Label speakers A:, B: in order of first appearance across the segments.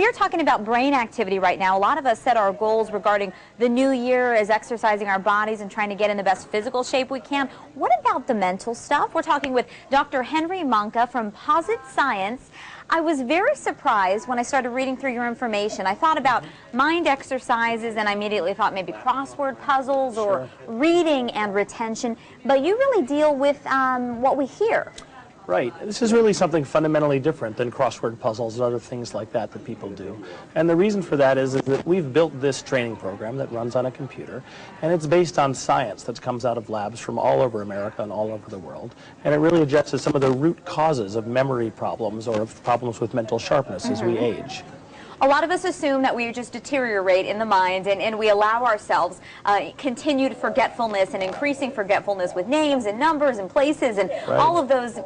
A: we are talking about brain activity right now. A lot of us set our goals regarding the new year as exercising our bodies and trying to get in the best physical shape we can. What about the mental stuff? We're talking with Dr. Henry Manka from Posit Science. I was very surprised when I started reading through your information. I thought about mind exercises and I immediately thought maybe crossword puzzles or reading and retention, but you really deal with what we hear.
B: Right. This is really something fundamentally different than crossword puzzles and other things like that that people do. And the reason for that is that we've built this training program that runs on a computer, and it's based on science that comes out of labs from all over America and all over the world. And it really addresses some of the root causes of memory problems or of problems with mental sharpness as we age.
A: A lot of us assume that we just deteriorate in the mind and we allow ourselves continued forgetfulness and increasing forgetfulness with names and numbers and places and all of those,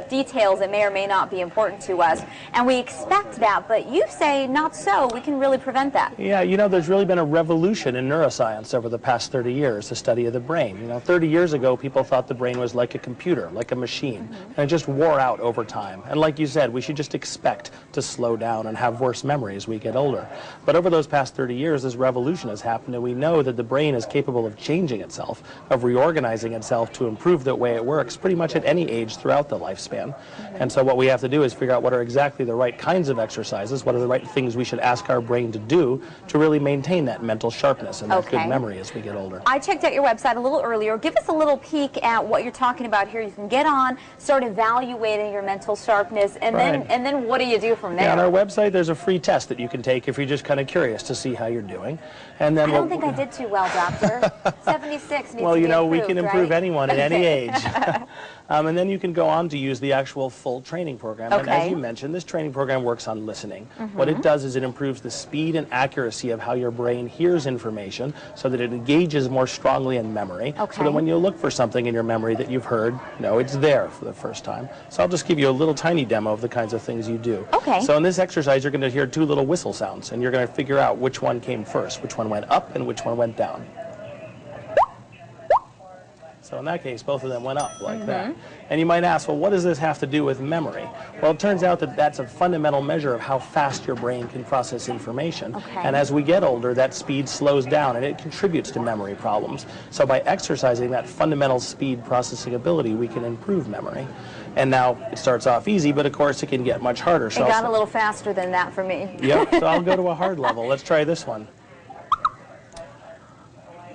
A: details that may or may not be important to us. And we expect that, but you say not so. We can really prevent that.
B: Yeah, there's really been a revolution in neuroscience over the past 30 years, the study of the brain. 30 years ago, people thought the brain was like a computer, like a machine, and it just wore out over time. And like you said, we should just expect to slow down and have worse memory as we get older. But over those past 30 years, this revolution has happened, and we know that the brain is capable of changing itself, of reorganizing itself to improve the way it works pretty much at any age throughout the lifespan. And so what we have to do is figure out what are exactly the right kinds of exercises, what are the right things we should ask our brain to do to really maintain that mental sharpness and that good memory as we get older.
A: I checked out your website a little earlier. Give us a little peek at what you're talking about here. You can get on, start evaluating your mental sharpness, and then what do you do from there?
B: Yeah, on our website there's a free test that you can take if you're just kind of curious to see how you're doing. And then
A: I don't think I did too well, doctor. 76 needs to be improved,
B: we can improve
A: right?
B: anyone at any age. And then you can go on to use the actual full training program. And as you mentioned, this training program works on listening. What it does is it improves the speed and accuracy of how your brain hears information so that it engages more strongly in memory. So that when you look for something in your memory that you've heard, it's there for the first time. So I'll just give you a little tiny demo of the kinds of things you do. So in this exercise, you're going to hear two little whistle sounds, and you're going to figure out which one came first, which one went up and which one went down. So in that case, both of them went up like that. And you might ask, well, what does this have to do with memory? Well, it turns out that that's a fundamental measure of how fast your brain can process information. And as we get older, that speed slows down, and it contributes to memory problems. So by exercising that fundamental speed processing ability, we can improve memory. And now it starts off easy, but of course it can get much harder. So
A: it got a little faster than that for me.
B: Yep, so I'll go to a hard level. Let's try this one.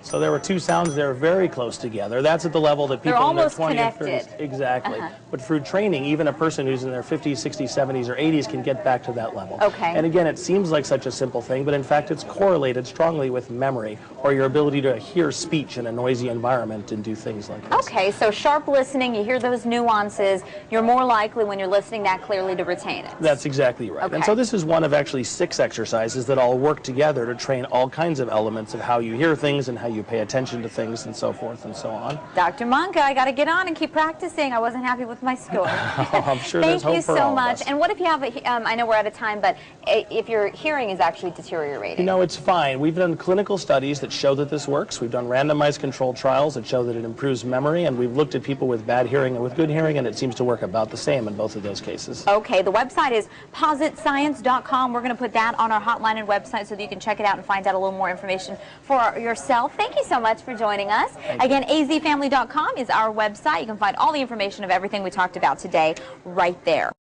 B: So there were two sounds there very close together. That's at the level that people in their 20s and 30s. Exactly. But through training, even a person who's in their 50s, 60s, 70s, or 80s can get back to that level. And again, it seems like such a simple thing, but in fact it's correlated strongly with memory or your ability to hear speech in a noisy environment and do things like this.
A: So sharp listening, you hear those nuances, you're more likely when you're listening that clearly to retain it.
B: That's exactly right. And so this is one of actually 6 exercises that all work together to train all kinds of elements of how you hear things and how you pay attention to things and so forth and so on.
A: Dr. Manka, I got to get on and keep practicing. I wasn't happy with my score.
B: I'm sure there's hope for all of us.
A: Thank you so much. And what if you have I know we're out of time, but if your hearing is actually deteriorating?
B: It's fine. We've done clinical studies that show that this works. We've done randomized controlled trials that show that it improves memory, and we've looked at people with bad hearing and with good hearing, and it seems to work about the same in both of those cases.
A: The website is positscience.com. We're going to put that on our hotline and website so that you can check it out and find out a little more information for yourself. Thank you so much for joining us. Again, azfamily.com is our website. You can find all the information of everything we talked about today right there.